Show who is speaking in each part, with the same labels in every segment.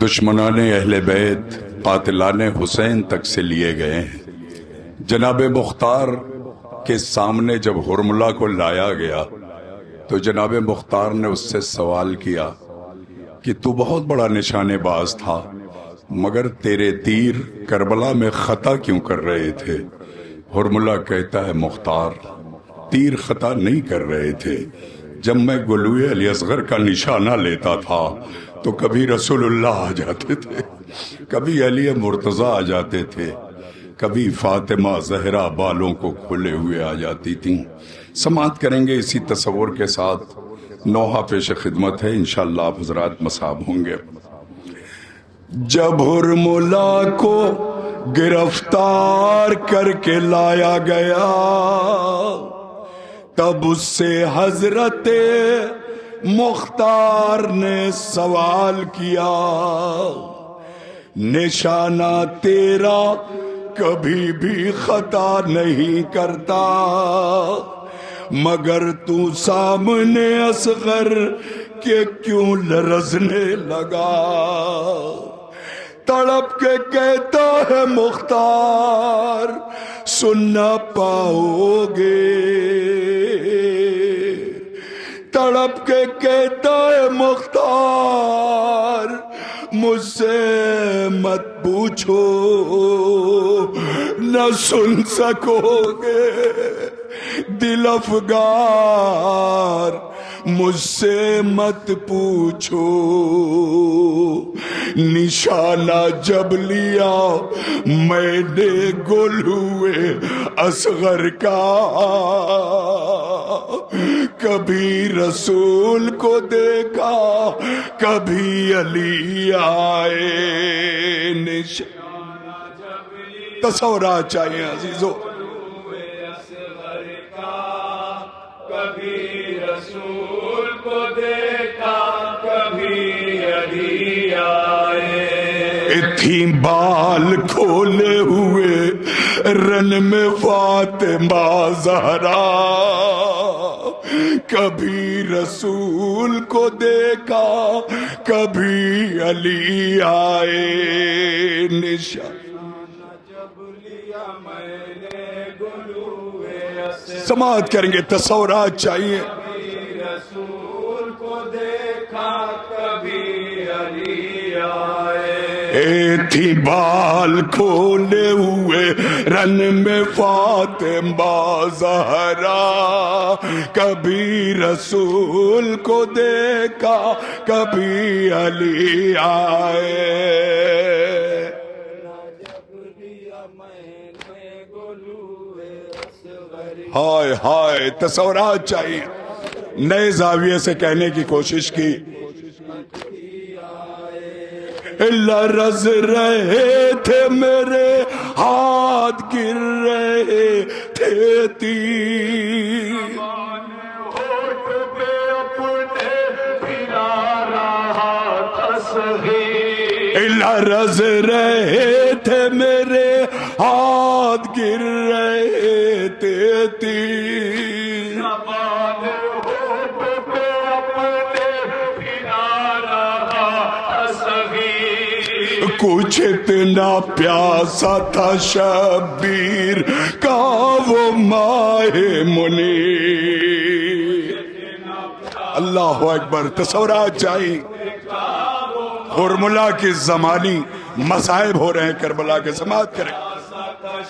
Speaker 1: دشمنان اہل بیت قاتلان حسین تک سے لیے گئے ہیں۔ جناب مختار کے سامنے جب ہرملہ کو لایا گیا تو جناب مختار نے اس سے سوال کیا کہ تو بہت بڑا نشانے باز تھا، مگر تیرے تیر کربلا میں خطا کیوں کر رہے تھے؟ ہرملہ کہتا ہے مختار تیر خطا نہیں کر رہے تھے، جب میں گلوئے علی اصغر کا نشانہ لیتا تھا تو کبھی رسول اللہ آ جاتے تھے، کبھی علی مرتضی آ جاتے تھے، کبھی فاطمہ زہرا بالوں کو کھلے ہوئے آ جاتی تھیں۔ سماعت کریں گے اسی تصور کے ساتھ، نوحہ پیش خدمت ہے، انشاءاللہ آپ حضرات مصاب ہوں گے۔ جب ہرملہ کو گرفتار کر کے لایا گیا تب اس سے حضرت مختار نے سوال کیا، نشانہ تیرا کبھی بھی خطا نہیں کرتا، مگر تو سامنے اصغر کے کیوں لرزنے لگا؟ تڑپ کے کہتا ہے مختار سن نہ پاؤ گے، تڑپ کے کہتا ہے مختار مجھ سے مت پوچھو نہ سن سکو گے، دل افگار مجھ سے مت پوچھو، نشانہ جب لیا میں نے گلوئے اصغر کا، کبھی رسول کو دیکھا کبھی علی آئے، نشانہ جب لیا تصورات چاہیے عزیزو،
Speaker 2: کبھی رسول کو دیکھا کبھی علی آئے،
Speaker 1: تھی بال کھولے ہوئے رن میں فاطمہ زہرا، کبھی رسول کو دیکھا کبھی علی آئے، نشانہ
Speaker 2: جب لیا میں نے گلوئے
Speaker 1: سماعت کریں گے، تصورات چاہیے۔
Speaker 2: کبھی رسول کو دیکھا کبھی علی آئے،
Speaker 1: تھی بال کھولے ہوئے رن میں فاطمہ زہرا، کبھی رسول کو دیکھا کبھی علی آئے، ہائے ہائے تصورات چاہیے، نئے زاویے سے کہنے کی کوشش کی۔ لرز رہے تھے میرے ہاتھ گر رہے تھے تیر، لرز رہے تھے میرے ہاتھ گر رہے تھے تیر، کچھ اتنا پیاسا تھا شبیر کا وہ ماہ منیر، اللہ اکبر، تصورات چاہیے۔ ہرملہ کی زمانی مصائب ہو رہے ہیں کربلا کے، سماعت کریں۔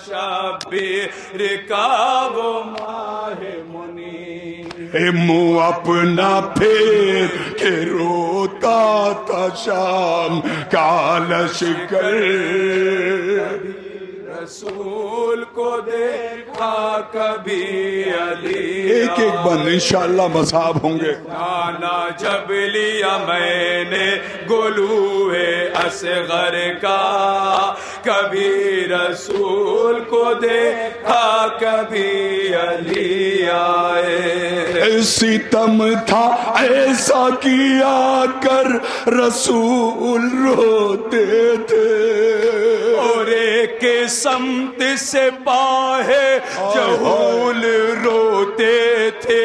Speaker 2: شبیر کا وہ ماہ منیر،
Speaker 1: منہ اپنا پھیر کے روتا تھا شام کا لشکر،
Speaker 2: رسول کو دیکھا کبھی علی،
Speaker 1: ایک ایک بند انشاءاللہ مصاب ہوں گے۔
Speaker 2: نانا جب لیا میں نے گلوئے اصغر کا، کبھی رسول کو دیکھا کبھی علی آئے،
Speaker 1: ستم تھا ایسا کیا کر رسول روتے تھے،
Speaker 2: اور ایک سمت سے باہے جہول روتے تھے،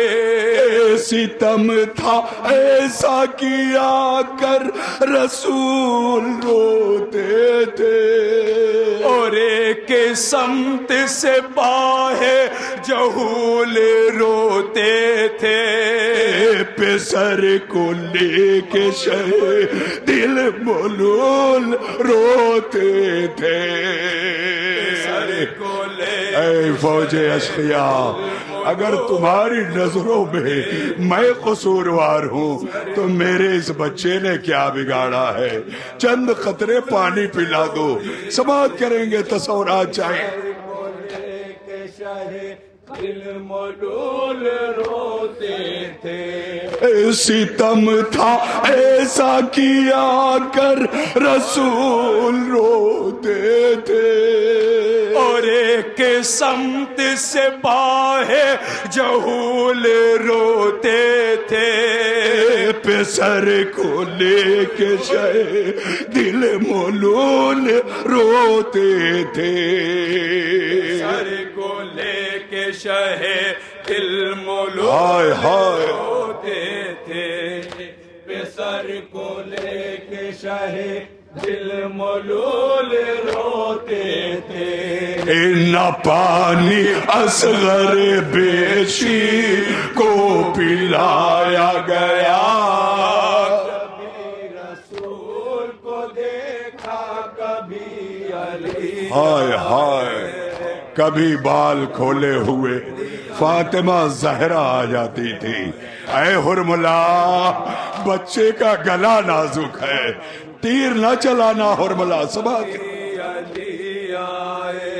Speaker 1: ستم تھا ایسا کیا کر رسول روتے تھے،
Speaker 2: اور ایک سمت سے باہے جہول روتے تھے،
Speaker 1: پسر کو لے کے شہ دل ملول روتے تھے،
Speaker 2: سر کو لے
Speaker 1: اے فوج اشقیاء، اگر تمہاری نظروں میں میں قصوروار ہوں تو میرے اس بچے نے کیا بگاڑا ہے؟ چند قطرے پانی پلا دو، سماعت کریں گے تصورات چاہیے۔
Speaker 2: دل ملول روتے تھے،
Speaker 1: ستم تھا ایسا کیا کر رسول روتے تھے،
Speaker 2: اور ایک سمت سے باہے جہول روتے تھے،
Speaker 1: پسر کو لے کے شہ دل ملول روتے تھے،
Speaker 2: سر کو لے کے شہ دل ملول
Speaker 1: ہائے ہائے
Speaker 2: روتے تھے، سر کو لے کے شہ دل ملول روتے تھے،
Speaker 1: نہ پانی اصغر بیشی کو پلایا گیا،
Speaker 2: کبھی رسول کو دیکھا کبھی علی،
Speaker 1: ہائے ہائے کبھی بال کھولے ہوئے فاطمہ زہرا آ جاتی تھی، اے حرملا بچے کا گلا نازک ہے، تیر نہ چلانا حرملا، سبات
Speaker 2: علی آئے،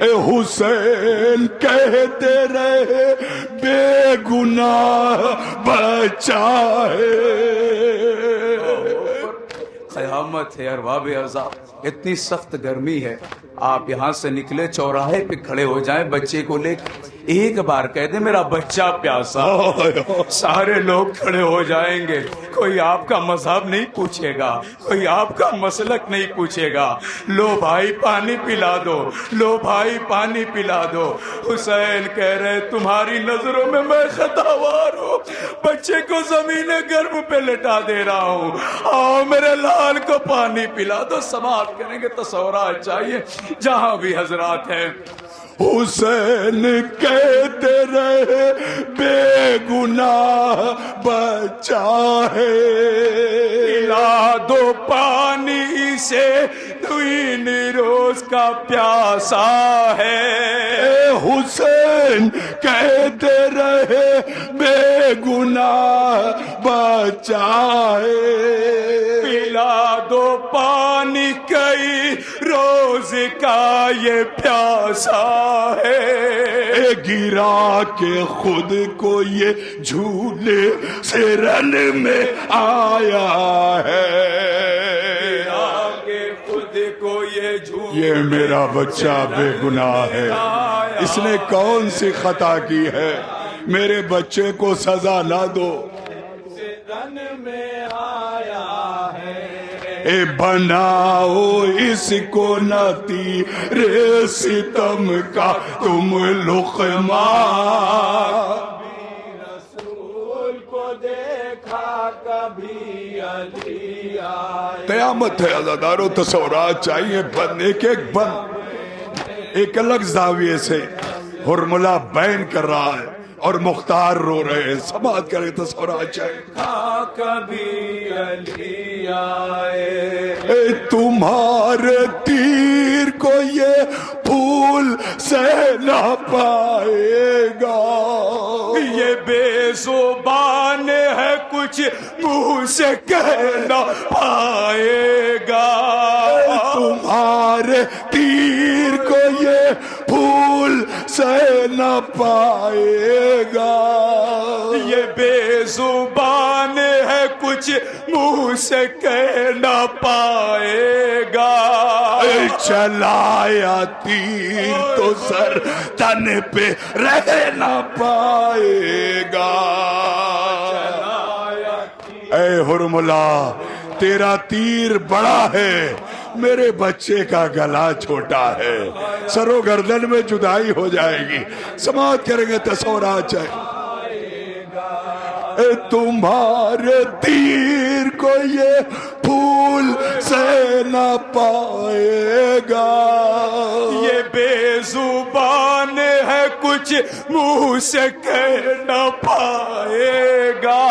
Speaker 1: اے حسین کہتے رہے بے گناہ بچہ ہے،
Speaker 2: قیامت ہے ارباب عذاب، اتنی سخت گرمی ہے، آپ یہاں سے نکلے چوراہے پہ کھڑے ہو جائیں بچے کو لے کے، ایک بار کہہ دیں میرا بچہ پیاسا، سارے لوگ کھڑے ہو جائیں گے، کوئی آپ کا مذہب نہیں پوچھے گا، کوئی آپ کا مسلک نہیں پوچھے گا، لو بھائی پانی پلا دو، لو بھائی پانی پلا دو، حسین کہہ رہے تمہاری نظروں میں میں خطاوار ہوں، بچے کو زمین گرم پہ لٹا دے رہا ہوں، آؤ میرے لال کو پانی پلا دو، سماعت کریں گے تصورات چاہیے جہاں بھی حضرات ہیں۔
Speaker 1: حسین کہتے رہے بے گناہ بچہ ہے،
Speaker 2: پلا دو پانی سے تین روز کا پیاسا ہے،
Speaker 1: حسین کہتے رہے بے گناہ بچہ ہے،
Speaker 2: پلا دو پانی کئی روز کا یہ پیاسا ہے،
Speaker 1: گرا کے خود کو یہ جھولے سے رن میں آیا ہے،
Speaker 2: کہ خود کو
Speaker 1: یہ میرا بچہ بے گناہ ہے، اس نے کون سی خطا کی ہے، میرے بچے کو سزا نہ دو،
Speaker 2: رن میں آیا ہے،
Speaker 1: اے بناؤ اس کو نہ تیرے ستم کا تم لقمہ،
Speaker 2: کبھی رسول کو دیکھا کبھی علی آئے،
Speaker 1: قیامت ہے عزادارو، تصورات چاہیے، بند ایک ایک بند ایک الگ زاویے سے حرملہ بین کر رہا ہے اور مختار رو رہے ہیں، سماعت کریں تصورات چاہیے،
Speaker 2: کبھی علی آئے،
Speaker 1: تمہارے تیر کو یہ پھول سہ نہ پائے گا،
Speaker 2: یہ بے زبان ہے کچھ منہ سے کہنا پائے گا،
Speaker 1: تمہارے تیر کو یہ پھول سہ نہ پائے گا،
Speaker 2: یہ بے زبان ہے کچھ منہ سے کہنا پائے گا،
Speaker 1: چلایا تیر تو سر تن پہ رہ نہ پائے گا، اے حرملا تیرا تیر بڑا ہے، میرے بچے کا گلا چھوٹا ہے، سر و گردن میں جدائی ہو جائے گی۔ سماعت کریں گے تصورات چاہیے۔ تمہارے تیر کو یہ پھول سے نہ پائے گا،
Speaker 2: یہ بے زبان ہے کچھ منہ سے کہہ نہ پائے گا،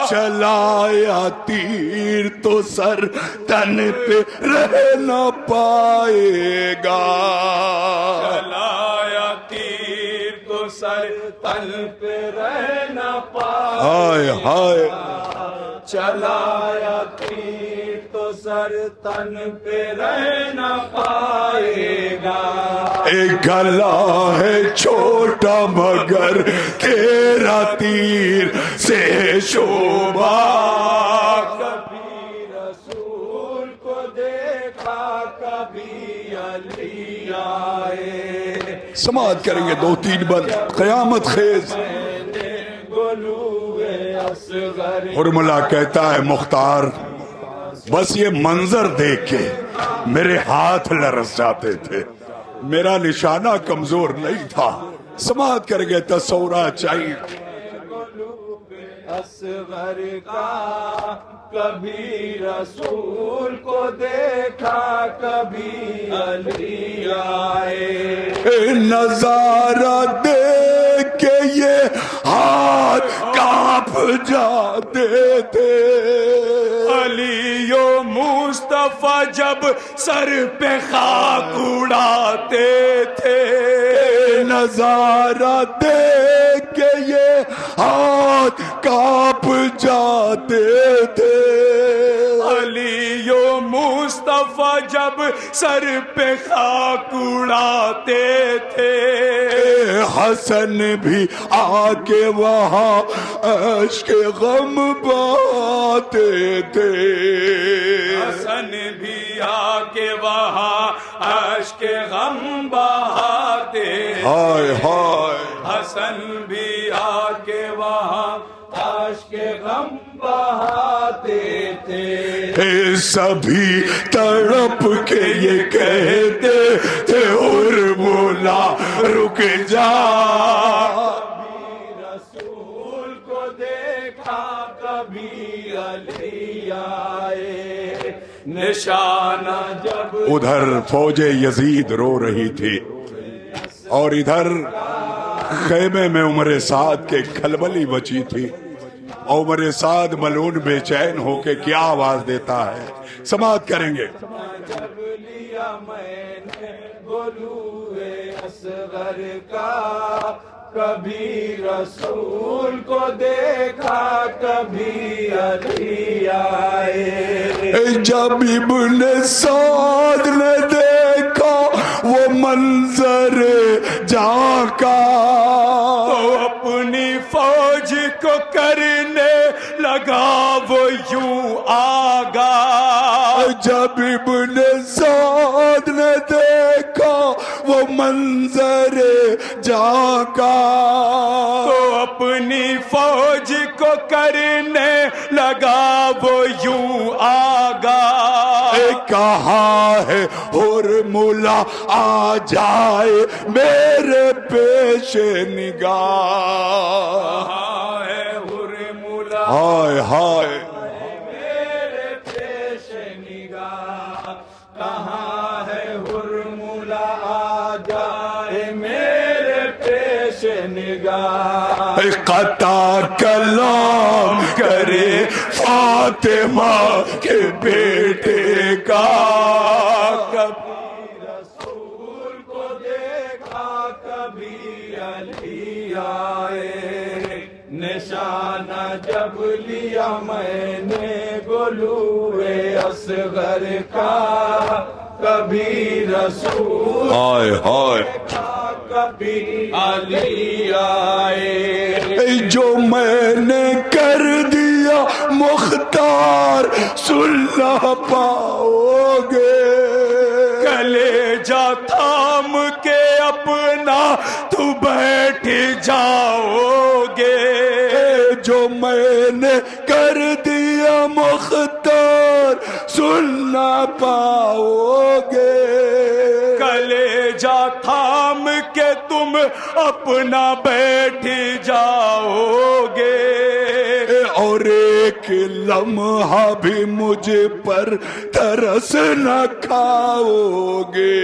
Speaker 1: چلایا تیر تو سر تن پہ رہ نہ پائے گا،
Speaker 2: چلایا تیر تو سر تن پہ رہ نہ پائے،
Speaker 1: ہائے ہائے،
Speaker 2: چلایا تیر تو سر تن پہ رہ نہ پائے گا،
Speaker 1: ایک گلا ہے چھوٹا مگر تیرا تیر سے شوبہ،
Speaker 2: کبھی رسول کو دیکھا کبھی علی آئے،
Speaker 1: سماعت کریں گے 2-3 بند قیامت خیز۔ حرملہ کہتا ہے مختار بس یہ منظر دیکھ کے میرے ہاتھ لرز جاتے تھے، میرا نشانہ کمزور نہیں تھا۔ سماعت کر گئے تصورات چاہیے۔
Speaker 2: اصغر کا کبھی رسول کو دیکھا کبھی علی آئے،
Speaker 1: نظارہ دیکھ کے یہ ہاتھ کانپ جاتے تھے،
Speaker 2: علی و مصطفیٰ جب سر پہ خاک اڑاتے تھے،
Speaker 1: نظارہ دیکھ کے یہ ہاتھ کانپ جاتے تھے،
Speaker 2: علی و مصطفیٰ جب سر پہ خاک اڑاتے تھے،
Speaker 1: حسن بھی آ کے وہاں عشق غم بہاتے تھے،
Speaker 2: حسن بھی آ کے وہاں عشق غم بہاتے،
Speaker 1: ہائے ہائے،
Speaker 2: حسن بھی آ کے وہاں عشق غم بہاتے تھے،
Speaker 1: سبھی تڑپ کے یہ کہتے تھے حرملہ رک جا،
Speaker 2: کبھی رسول کو دیکھا کبھی علی آئے، نشانہ جب
Speaker 1: ادھر فوج یزید رو رہی تھی اور ادھر خیمے میں عمر سعد کے کھلبلی بچی تھی۔ عمر سعد ملون بے چین ہو کے کیا آواز دیتا ہے، سماعت کریں گے۔
Speaker 2: جب لیا میں نے گلوئے اصغر کا، کبھی رسول کو دیکھا کبھی علی آئے،
Speaker 1: جب ابن سعد نے دیکھا وہ منظر جہاں کا،
Speaker 2: تو اپنی فوج کو کرنے لگا وہ یوں آگا،
Speaker 1: جب ابن سعد نے دیکھا وہ منظر جہاں کا،
Speaker 2: تو اپنی فوج کو کرنے لگا وہ یوں آگا،
Speaker 1: کہا ہے حرملہ آ جائے میرے پیش نگاہ،
Speaker 2: کہاں ہے حرملہ
Speaker 1: ہائے ہائے،
Speaker 2: میرے پیش نگاہ، کہاں ہے حرملہ آ جائے میرے پیش نگاہ،
Speaker 1: قطع کلام کرے فاطمہ کے بیٹے کا،
Speaker 2: کبھی رسول کو دیکھا کبھی علی آئے، نشانہ جب لیا میں نے گلوئے اصغر کا، کبھی رسول
Speaker 1: ہائے ہائے،
Speaker 2: کبھی علی آئے،
Speaker 1: جو میں نے کر دیا مختار سلح پاؤ گے،
Speaker 2: کلیجہ تھام کے اپنا تو بیٹھ جاؤ گے،
Speaker 1: جو میں نے کر دیا مختار مختار سن نہ پاؤ گے،
Speaker 2: کلیجہ تھام کے تم اپنا بیٹھ جاؤ گے،
Speaker 1: اور ایک لمحہ بھی مجھ پر ترس نہ کھاؤ گے،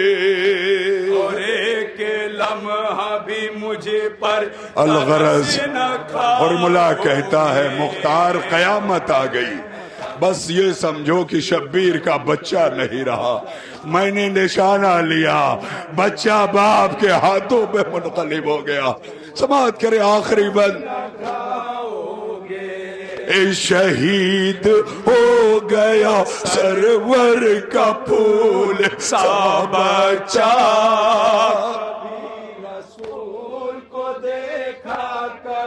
Speaker 2: اور ایک لمحہ بھی مجھ پر
Speaker 1: الغرض
Speaker 2: ترس نہ کھاؤ۔
Speaker 1: اور ملا کہتا ہے مختار قیامت آ گئی، بس یہ سمجھو کہ شبیر کا بچہ نہیں رہا، میں نے نشانہ لیا، بچہ باپ کے ہاتھوں پہ منقلب ہو گیا۔ سماعت کرے آخری بند، اے شہید ہو گیا سرور کا پھول سا بچہ،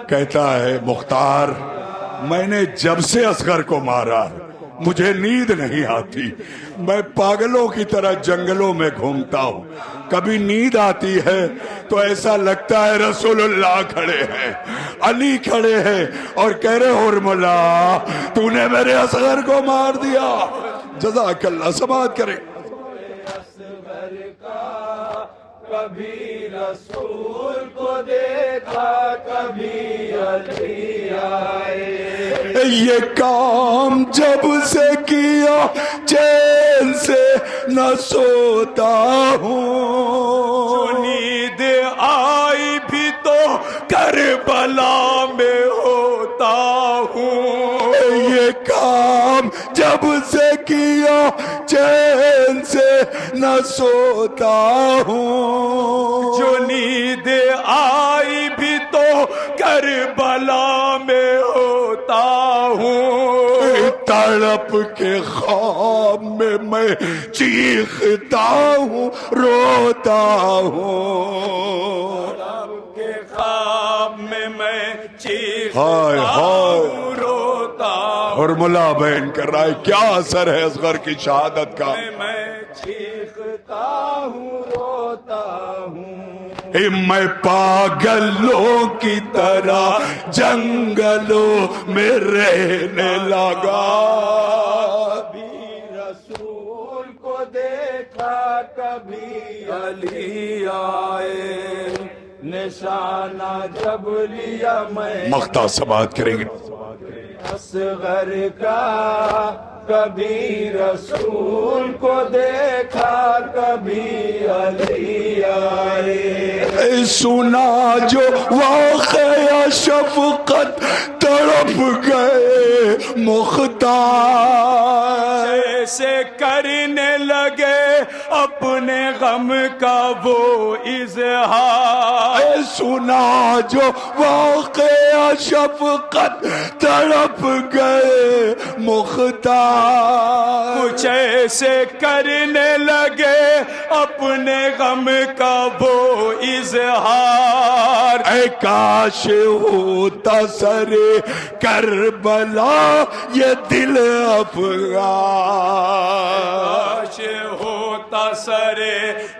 Speaker 1: کہتا ہے مختار میں نے جب سے اصغر کو مارا مجھے نیند نہیں آتی، میں پاگلوں کی طرح جنگلوں میں گھومتا ہوں، کبھی نیند آتی ہے تو ایسا لگتا ہے رسول اللہ کھڑے ہیں، علی کھڑے ہیں اور کہہ رہے حرملا تو نے میرے اصغر کو مار دیا۔ جزاک اللہ، سماعت کریں۔
Speaker 2: کبھی رسول کو دیکھا کبھی علی آئے،
Speaker 1: یہ کام جب سے کیا چین سے نہ سوتا ہوں،
Speaker 2: نیند آئی بھی تو کربلا میں ہوتا ہوں،
Speaker 1: یہ کام جب سے کیا چین سے نہ سوتا ہوں،
Speaker 2: جو نیند آئی بھی تو کربلا میں ہوتا ہوں،
Speaker 1: تڑپ کے خواب میں میں چیختا ہوں روتا ہوں،
Speaker 2: تڑپ کے خواب میں چیختا
Speaker 1: ہائے ہائے
Speaker 2: ہوں روتا ہوں،
Speaker 1: اور ملا بین کر رہا ہے کیا اثر ہے اصغر کی شہادت کا،
Speaker 2: میں چیختا ہوں روتا ہوں،
Speaker 1: میں پاگلوں کی طرح جنگلوں میں رہنے لگا،
Speaker 2: کبھی رسول کو دیکھا کبھی علی آئے، نشانہ جب لیا میں
Speaker 1: مقطع سماعت کریں گے۔
Speaker 2: اصغر کا، کبھی رسول کو دیکھا کبھی علی آئے،
Speaker 1: سنا جو واقعہ شفقت تڑپ گئے مختار،
Speaker 2: ایسے کرنے لگے اپنے غم کا وہ اظہار،
Speaker 1: سنا جو واقعہ شفقت تڑپ گئے مختار،
Speaker 2: کچھ ایسے کرنے لگے اپنے غم کا وہ اظہار،
Speaker 1: اے کاش ہوتا سر کربلا یہ دل افغان،
Speaker 2: کاش ہوتا سر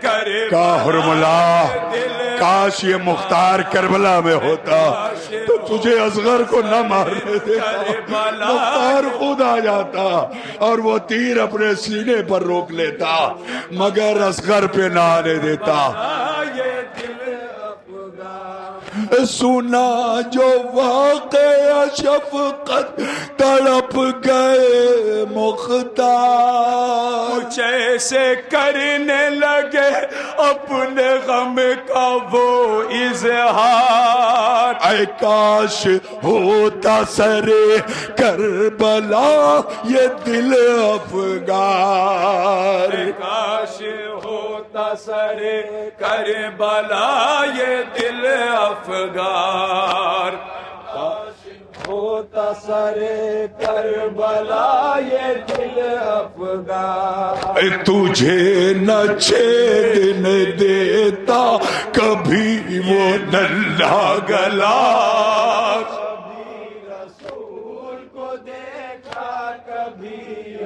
Speaker 2: کربلا،
Speaker 1: کا حرملا کاش یہ مختار کربلا میں ہوتا تو تجھے اصغر کو نہ مارنے دیتا، مختار خود آ جاتا اور وہ تیر اپنے سینے پر روک لیتا مگر اصغر پہ نہ آنے دیتا۔ سنا جو واقعہ شفقت تڑپ گئے مختار،
Speaker 2: کچھ ایسے کرنے لگے اپنے غم کا وہ اظہار،
Speaker 1: اے کاش ہوتا سر کربلا یہ دل افگار،
Speaker 2: کاش ہوتا سر کربلا یہ دل افگار، کاش ہوتا سر کربلا یہ دل افگار،
Speaker 1: تجھے نہ چھیدنے دیتا کبھی وہ ننھا گلا،
Speaker 2: کبھی رسول کو دیکھا کبھی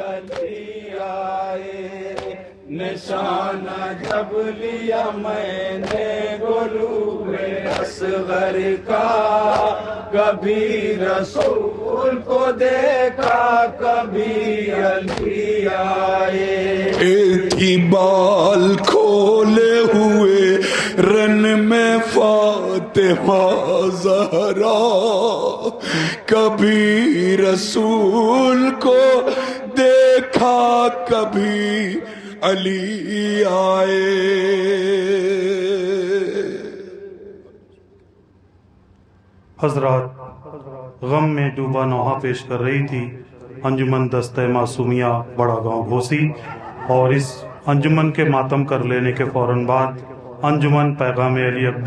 Speaker 2: علی آئے، نشانہ جب لیا میں نے گلو اصغر کا، کبھی رسول رسول کو دیکھا کبھی علی آئے.
Speaker 1: تھی بال کھولے ہوئے رن میں فاطمہ زہرا، کبھی رسول کو دیکھا کبھی علی آئے.
Speaker 3: حضرات، غم میں ڈوبا نوحہ پیش کر رہی تھی انجمن دستہ معصومیہ بڑا گاؤں گھوسی، اور اس انجمن کے ماتم کر لینے کے فوراً بعد انجمن پیغام علی اکبر